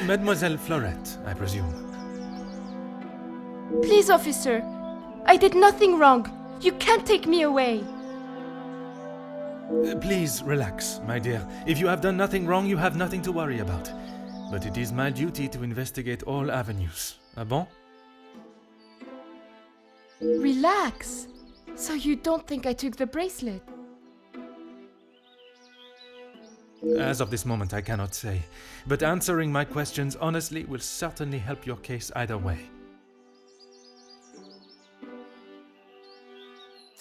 Mademoiselle Florette, I presume. Please, officer. I did nothing wrong. You can't take me away. Please relax, my dear. If you have done nothing wrong, you have nothing to worry about. But it is my duty to investigate all avenues. Ah bon? Relax. So you don't think I took the bracelet? As of this moment, I cannot say. But answering my questions honestly will certainly help your case either way.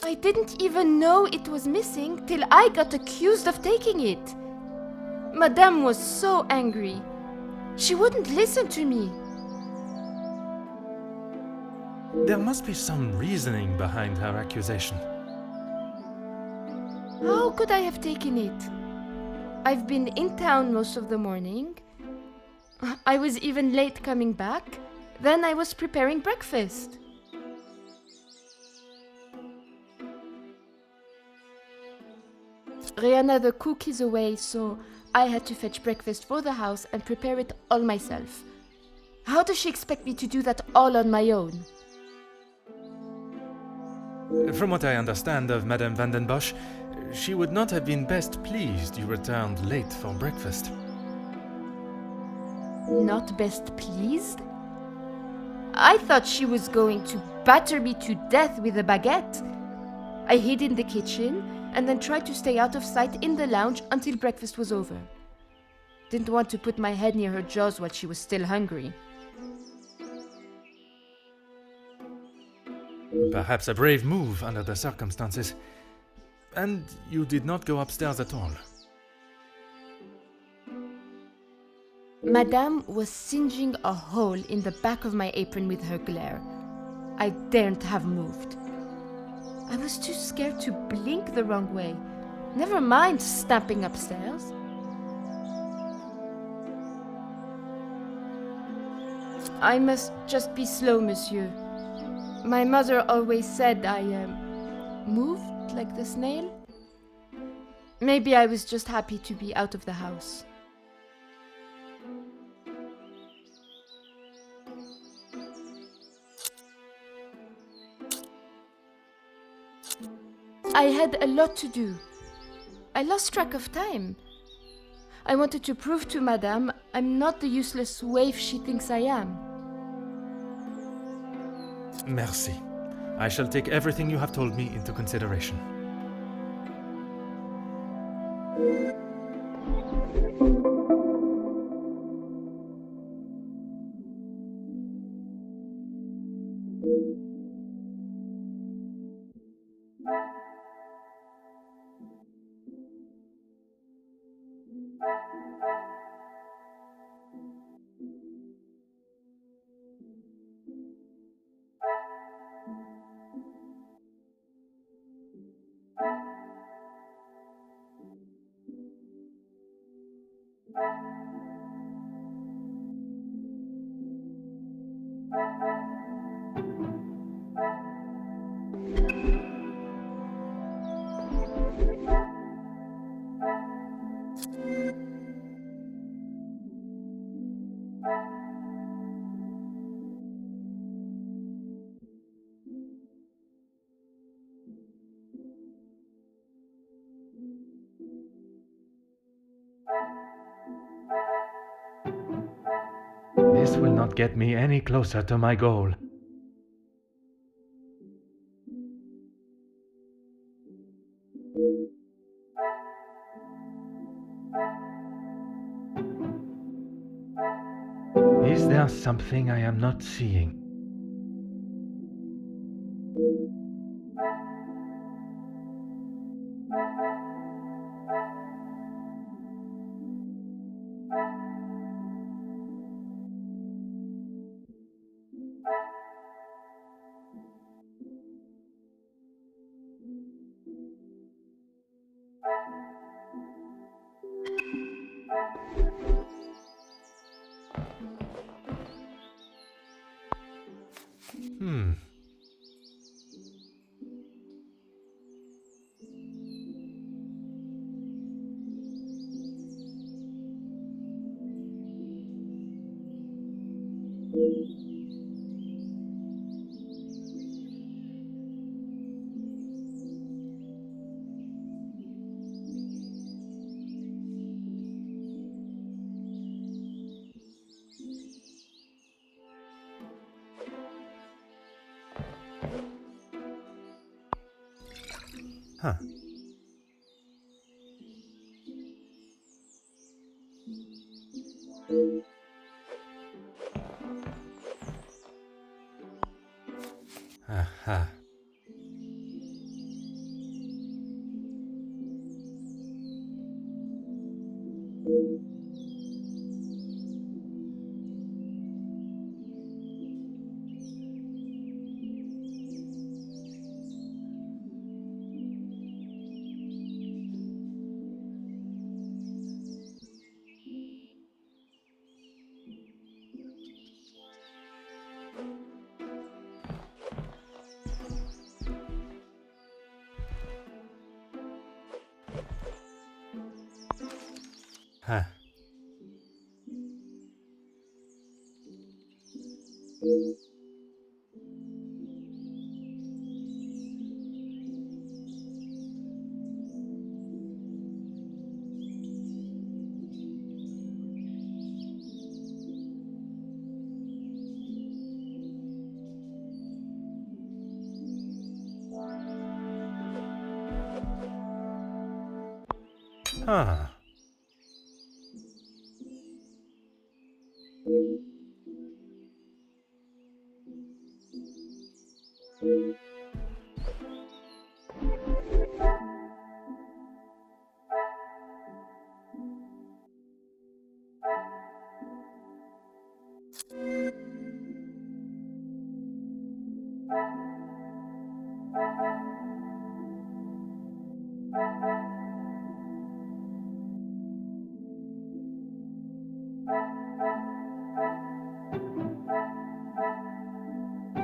I didn't even know it was missing till I got accused of taking it. Madame was so angry. She wouldn't listen to me. There must be some reasoning behind her accusation. How could I have taken it? I've been in town most of the morning. I was even late coming back. Then I was preparing breakfast. Rihanna the cook is away, so I had to fetch breakfast for the house and prepare it all myself. How does she expect me to do that all on my own? From what I understand of Madame van den Bosch, she would not have been best pleased you returned late for breakfast. Not best pleased? I thought she was going to batter me to death with a baguette. I hid in the kitchen and then tried to stay out of sight in the lounge until breakfast was over. Didn't want to put my head near her jaws while she was still hungry. Perhaps a brave move under the circumstances. And you did not go upstairs at all. Madame was singeing a hole in the back of my apron with her glare. I daren't have moved. I was too scared to blink the wrong way. Never mind stamping upstairs. I must just be slow, monsieur. My mother always said I moved like the snail. Maybe I was just happy to be out of the house. I had a lot to do. I lost track of time. I wanted to prove to Madame I'm not the useless waif she thinks I am. Merci. I shall take everything you have told me into consideration. This will not get me any closer to my goal. Is there something I am not seeing? Huh. Aha. Huh. Huh.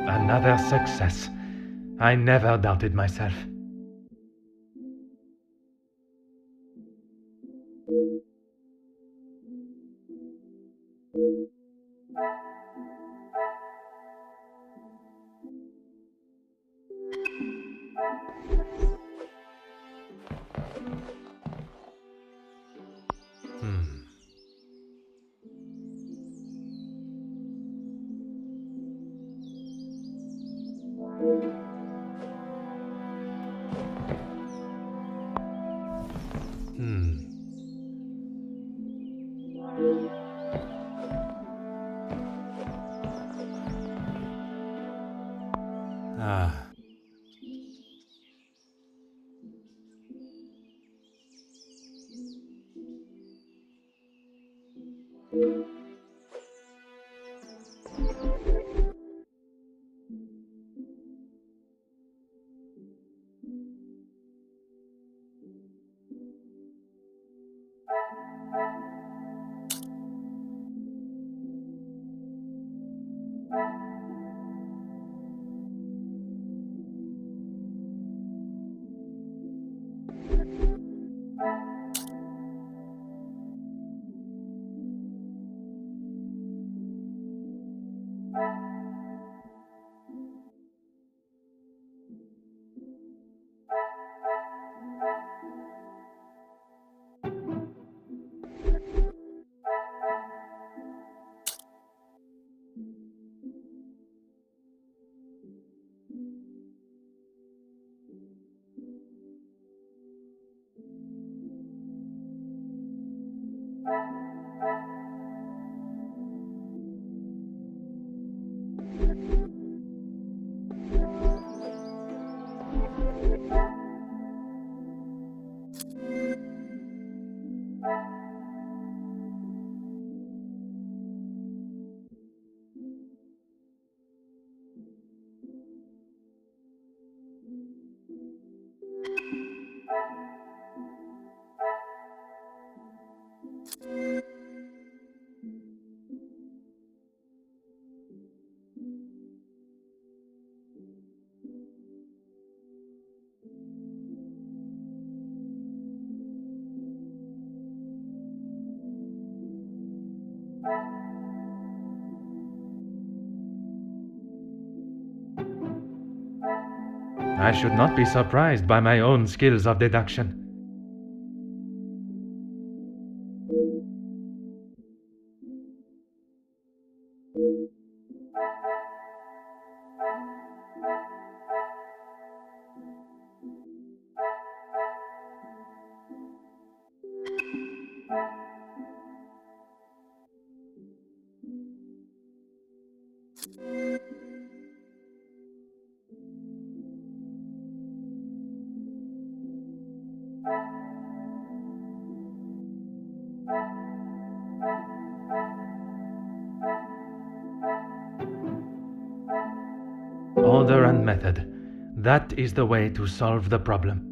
Another success. I never doubted myself. Hmm. Hmm. Ah. I should not be surprised by my own skills of deduction. Order and method. That is the way to solve the problem.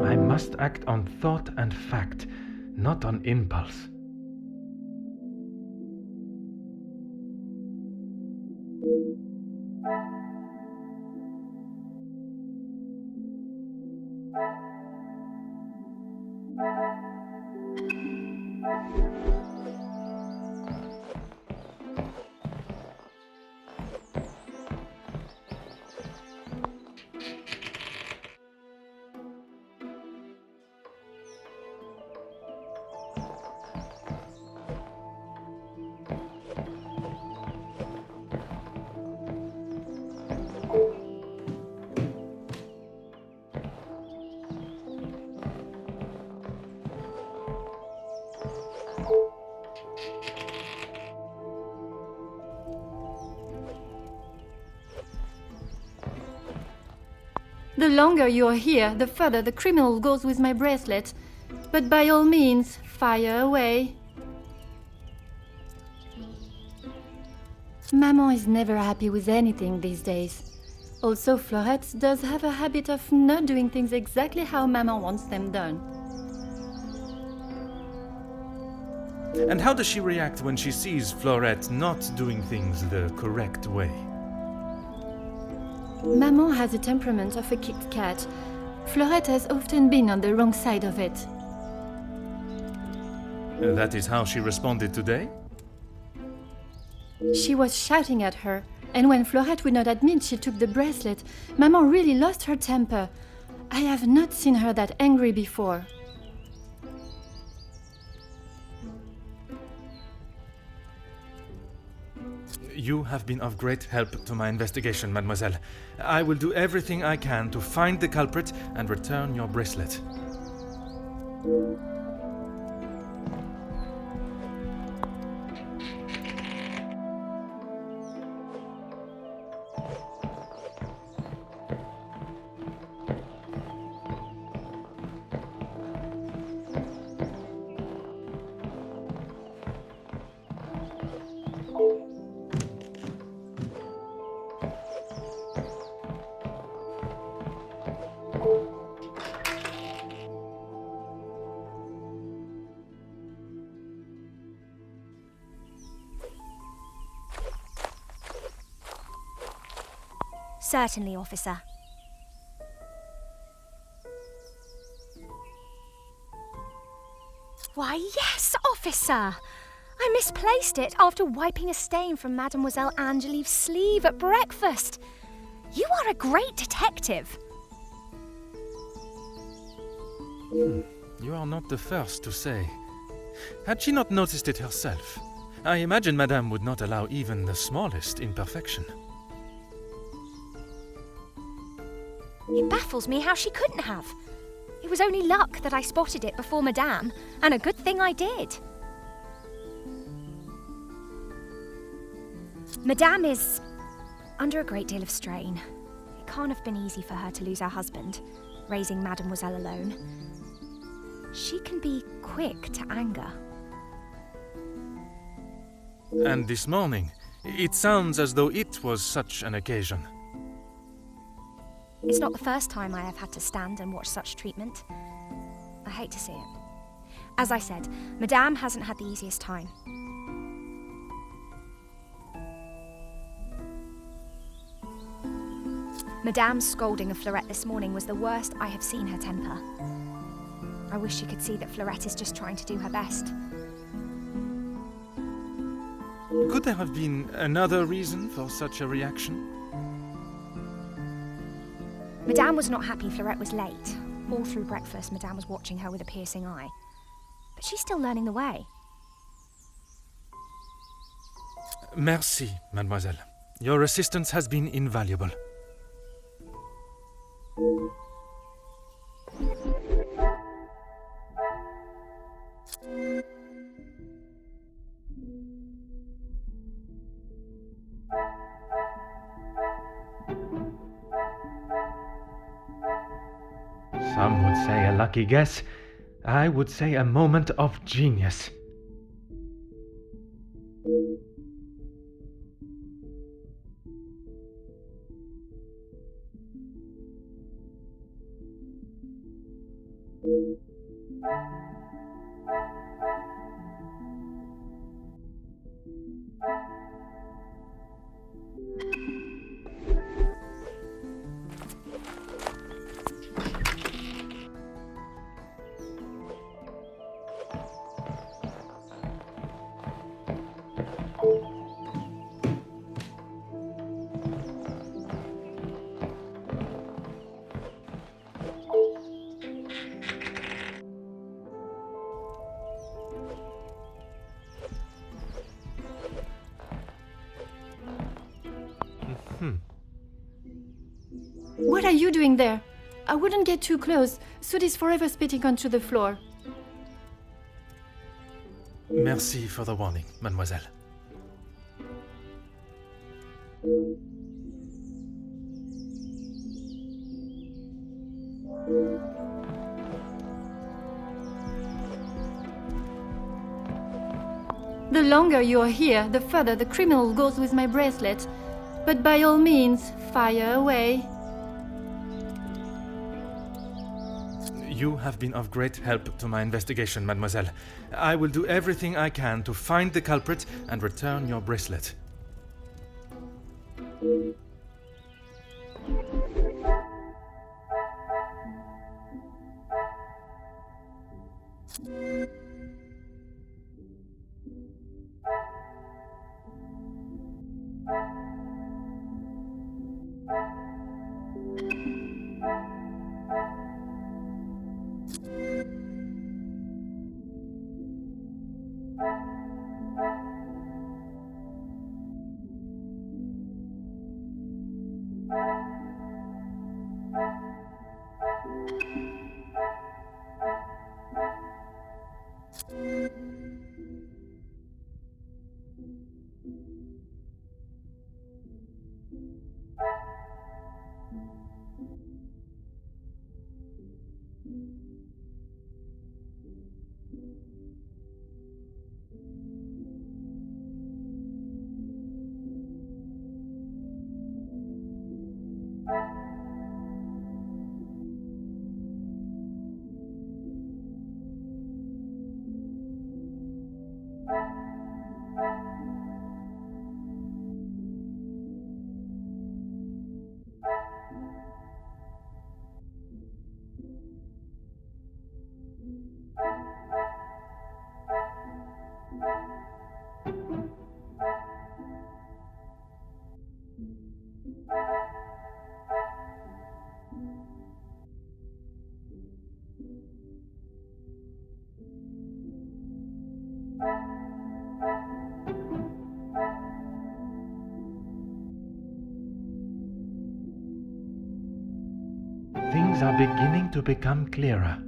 I must act on thought and fact, not on impulse. The longer you're here, the further the criminal goes with my bracelet. But by all means, fire away. Maman is never happy with anything these days. Also, Fleurette does have a habit of not doing things exactly how Maman wants them done. And how does she react when she sees Fleurette not doing things the correct way? Maman has the temperament of a kicked cat. Fleurette has often been on the wrong side of it. That is how she responded today? She was shouting at her, and when Fleurette would not admit she took the bracelet, Maman really lost her temper. I have not seen her that angry before. You have been of great help to my investigation, mademoiselle. I will do everything I can to find the culprit and return your bracelet. Certainly, officer. Why, yes, officer! I misplaced it after wiping a stain from Mademoiselle Angelieve's sleeve at breakfast. You are a great detective. You are not the first to say. Had she not noticed it herself, I imagine Madame would not allow even the smallest imperfection. It baffles me how she couldn't have. It was only luck that I spotted it before Madame, and a good thing I did. Madame is under a great deal of strain. It can't have been easy for her to lose her husband, raising Mademoiselle alone. She can be quick to anger. And this morning, it sounds as though it was such an occasion. It's not the first time I have had to stand and watch such treatment. I hate to see it. As I said, Madame hasn't had the easiest time. Madame's scolding of Fleurette this morning was the worst I have seen her temper. I wish you could see that Fleurette is just trying to do her best. Could there have been another reason for such a reaction? Madame was not happy Fleurette was late. All through breakfast, Madame was watching her with a piercing eye. But she's still learning the way. Merci, mademoiselle. Your assistance has been invaluable. Some would say a lucky guess. I would say a moment of genius. What are you doing there? I wouldn't get too close. Soot is forever spitting onto the floor. Merci for the warning, mademoiselle. The longer you are here, the further the criminal goes with my bracelet. But by all means, fire away. You have been of great help to my investigation, mademoiselle. I will do everything I can to find the culprit and return your bracelet. Things are beginning to become clearer.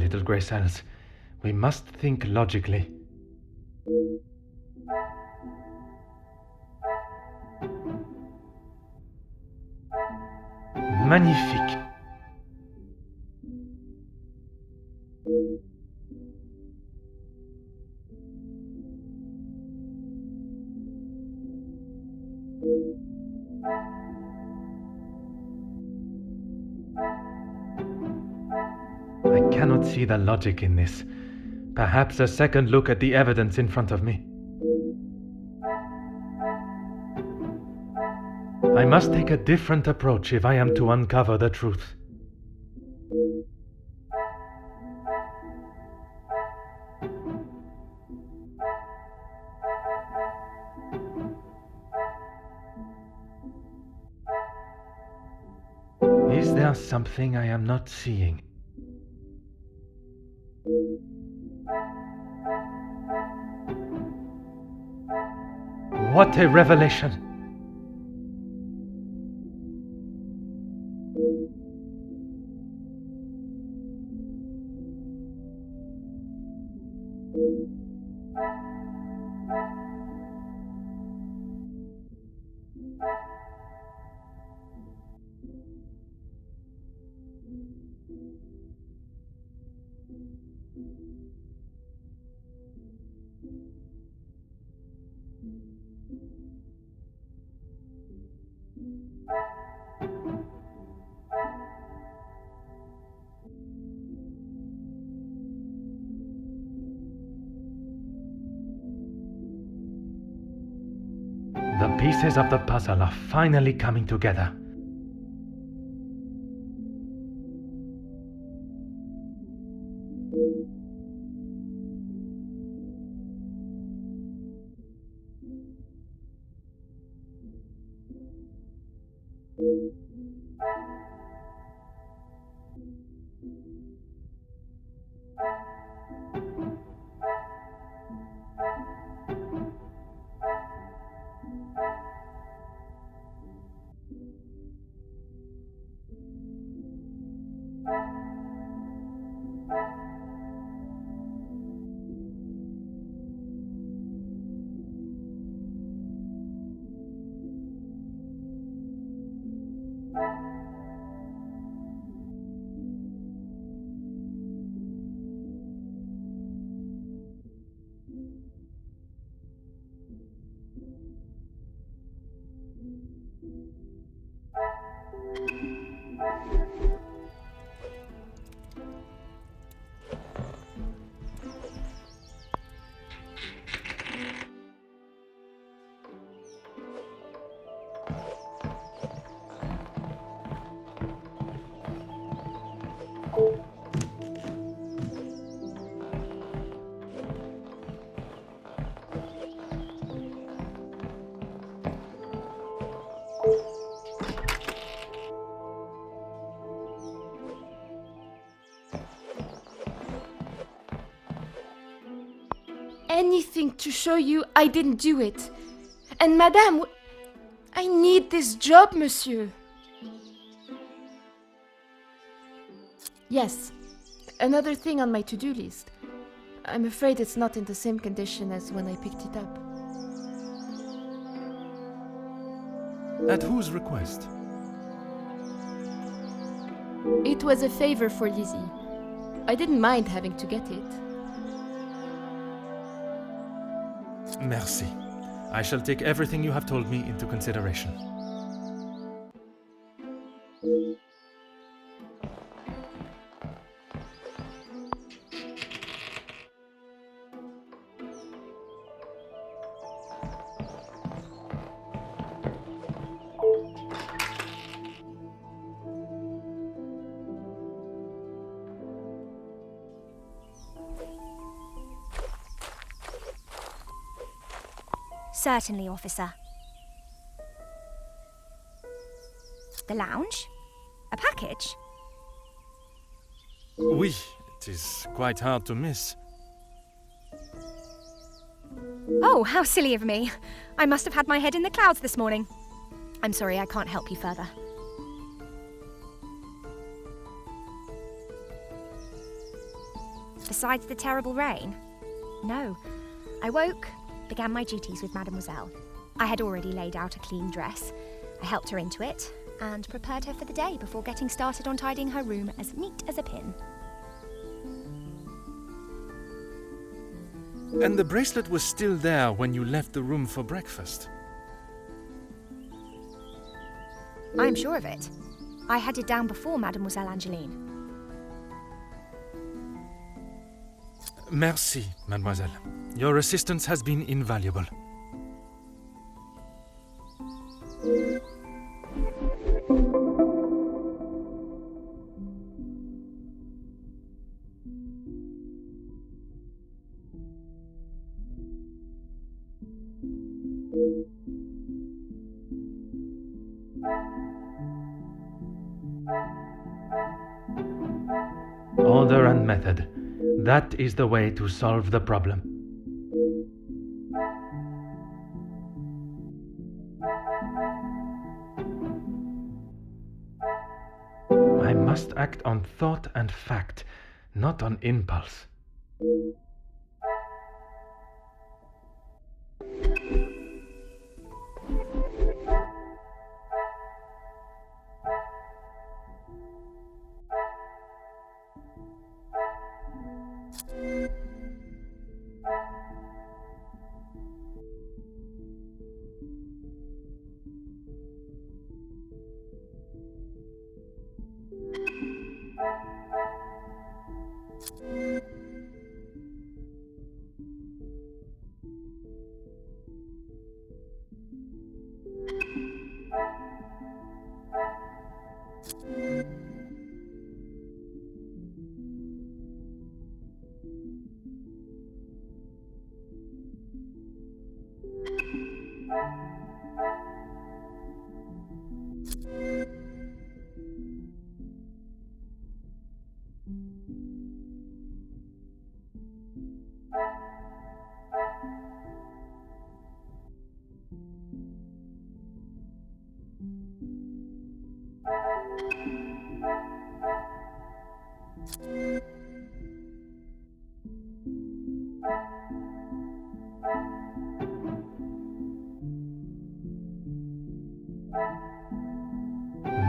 little grey cells. We must think logically. Magnifique. I cannot see the logic in this. Perhaps a second look at the evidence in front of me. I must take a different approach if I am to uncover the truth. Is there something I am not seeing? What a revelation! The pieces of the puzzle are finally coming together. Anything to show you I didn't do it. And Madame, I need this job, monsieur. Yes, another thing on my to-do list. I'm afraid it's not in the same condition as when I picked it up. At whose request? It was a favor for Lizzie. I didn't mind having to get it. Merci. I shall take everything you have told me into consideration. Certainly, officer. The lounge? A package? Oui, it is quite hard to miss. Oh, how silly of me. I must have had my head in the clouds this morning. I'm sorry, I can't help you further. besides the terrible rain? No. I woke, began my duties with Mademoiselle. I had already laid out a clean dress. I helped her into it and prepared her for the day before getting started on tidying her room as neat as a pin. And the bracelet was still there when you left the room for breakfast? I'm sure of it. I had it down before Mademoiselle Angeline. Merci, mademoiselle. Your assistance has been invaluable. Order and method. That is the way to solve the problem. I must act on thought and fact, not on impulse.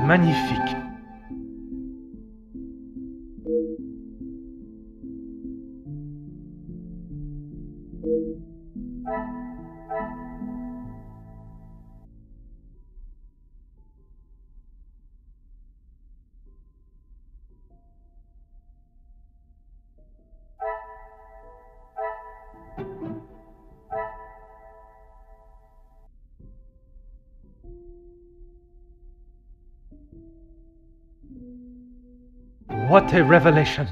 Magnifique. What a revelation!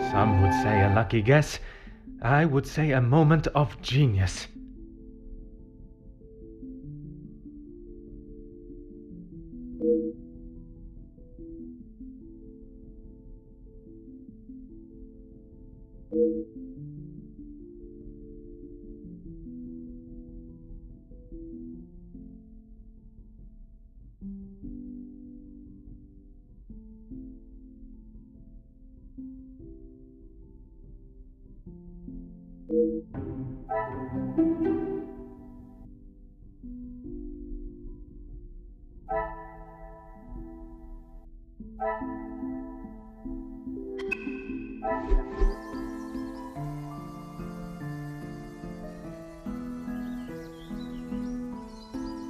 Some would say a lucky guess. I would say a moment of genius.